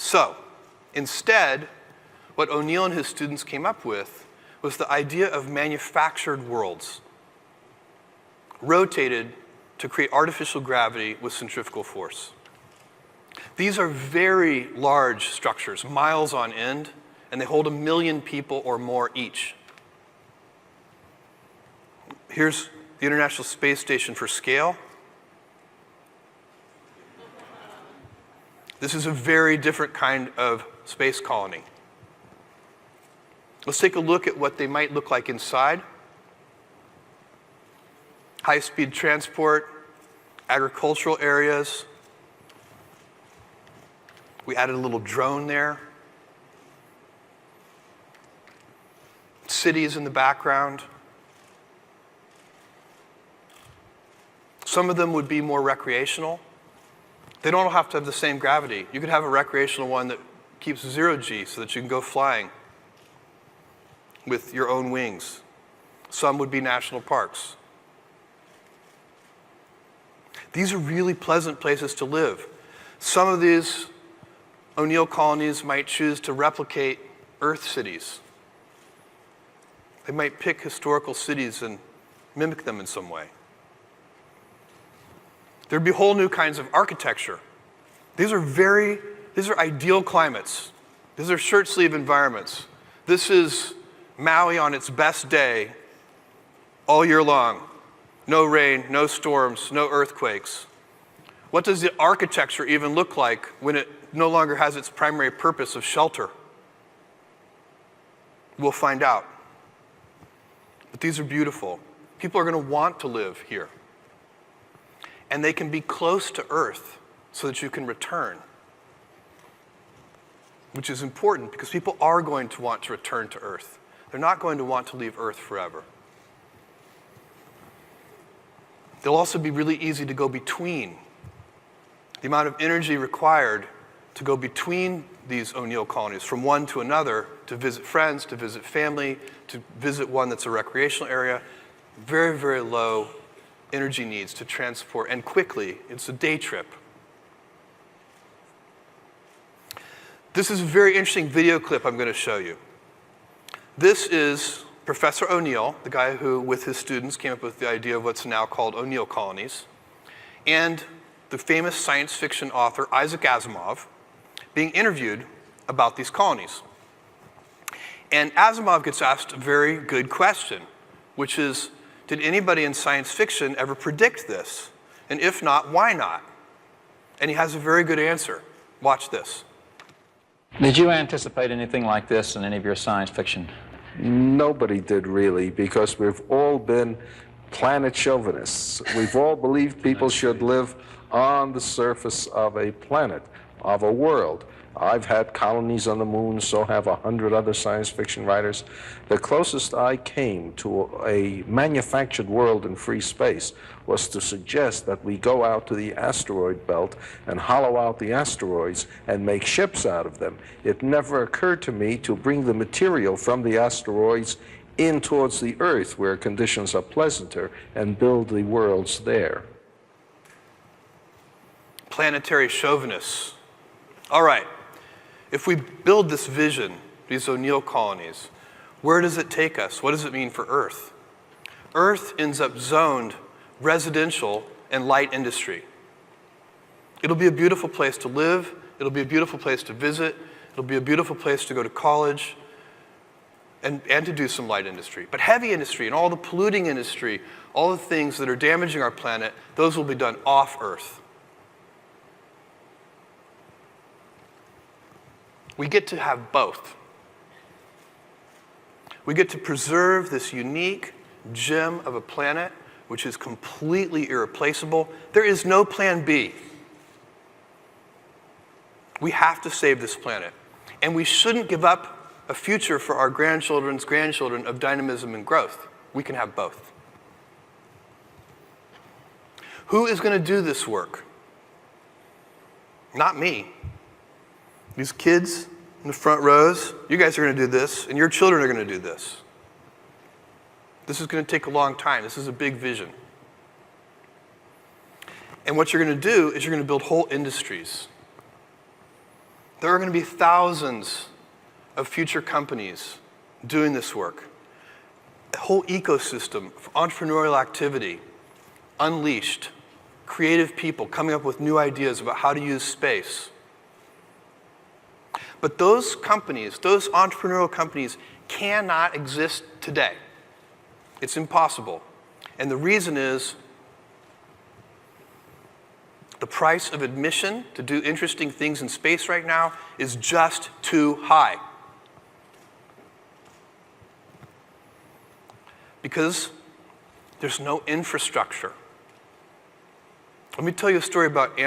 So, instead, what O'Neill and his students came up with was the idea of manufactured worlds, rotated to create artificial gravity with centrifugal force. These are very large structures, miles on end, and they hold 1 million people or more each. Here's the International Space Station for scale. This is a very different kind of space colony. Let's take a look at what they might look like inside. High-speed transport, agricultural areas. We added a little drone there. Cities in the background. Some of them would be more recreational. They don't have to have the same gravity. You could have a recreational one that keeps 0G so that you can go flying with your own wings. Some would be national parks. These are really pleasant places to live. Some of these O'Neill colonies might choose to replicate Earth cities. They might pick historical cities and mimic them in some way. There'd be whole new kinds of architecture. These are ideal climates. These are shirt sleeve environments. This is Maui on its best day all year long. No rain, no storms, no earthquakes. What does the architecture even look like when it no longer has its primary purpose of shelter? We'll find out. But these are beautiful. People are going to want to live here. And they can be close to Earth so that you can return, which is important because people are going to want to return to Earth. They're not going to want to leave Earth forever. They'll also be really easy to go between. The amount of energy required to go between these O'Neill colonies, from one to another, to visit friends, to visit family, to visit one that's a recreational area, very, very low energy needs to transport, and quickly. It's a day trip. This is a very interesting video clip I'm going to show you. This is Professor O'Neill, the guy who, with his students, came up with the idea of what's now called O'Neill colonies, and the famous science fiction author Isaac Asimov being interviewed about these colonies. And Asimov gets asked a very good question, which is, did anybody in science fiction ever predict this? And if not, why not? And he has a very good answer. Watch this. Did you anticipate anything like this in any of your science fiction? Nobody did really, because we've all been planet chauvinists. We've all believed people should live on the surface of a planet, of a world. I've had colonies on the moon, so have 100 other science fiction writers. The closest I came to a manufactured world in free space was to suggest that we go out to the asteroid belt and hollow out the asteroids and make ships out of them. It never occurred to me to bring the material from the asteroids in towards the Earth, where conditions are pleasanter, and build the worlds there. Planetary chauvinists. All right. If we build this vision, these O'Neill colonies, where does it take us? What does it mean for Earth? Earth ends up zoned residential and light industry. It'll be a beautiful place to live. It'll be a beautiful place to visit. It'll be a beautiful place to go to college and to do some light industry. But heavy industry and all the polluting industry, all the things that are damaging our planet, those will be done off Earth. We get to have both. We get to preserve this unique gem of a planet which is completely irreplaceable. There is no plan B. We have to save this planet. And we shouldn't give up a future for our grandchildren's grandchildren of dynamism and growth. We can have both. Who is going to do this work? Not me. These kids in the front rows, you guys are going to do this, and your children are going to do this. This is going to take a long time. This is a big vision. And what you're going to do is you're going to build whole industries. There are going to be thousands of future companies doing this work. A whole ecosystem of entrepreneurial activity unleashed, creative people coming up with new ideas about how to use space. But those companies, those entrepreneurial companies, cannot exist today. It's impossible. And the reason is the price of admission to do interesting things in space right now is just too high. Because there's no infrastructure. Let me tell you a story about